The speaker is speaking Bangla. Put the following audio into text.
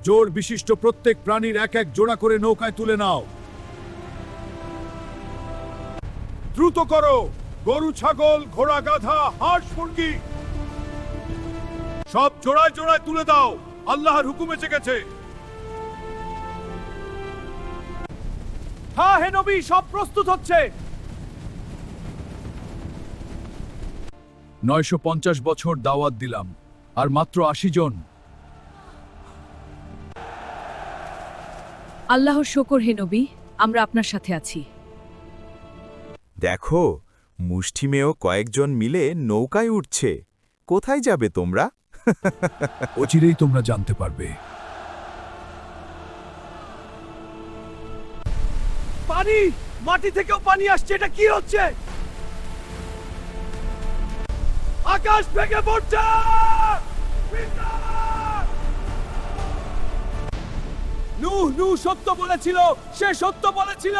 জোর বিশিষ্ট প্রত্যেক প্রাণীর এক এক জোড়া করে নৌকায় তুলে নাও। দ্রুত করো, গরু, ছাগল, ঘোড়া, গাধা, হাঁস, মুরগি সব জোড়ায় জোড়ায় তুলে দাও। আল্লাহর হুকুম এসে গেছে। হ্যাঁ হে নবী, সব প্রস্তুত হচ্ছে। 950 বছর দাওয়াত দিলাম, আর মাত্র 80 জন। আল্লাহর শকর হে নবী, আমরা আপনার সাথে আছি। দেখো, মুষ্টিমেয় কয়েকজন মিলে নৌকায় উঠছে। কোথায় যাবে তোমরা? অচিরেই তোমরা জানতে পারবে। পানি, মাটি থেকেও পানি আসছে। এটা কি হচ্ছে? আকাশ ভেঙে পড়ছে। নূহ সত্য বলেছিল, সে সত্য বলেছিল।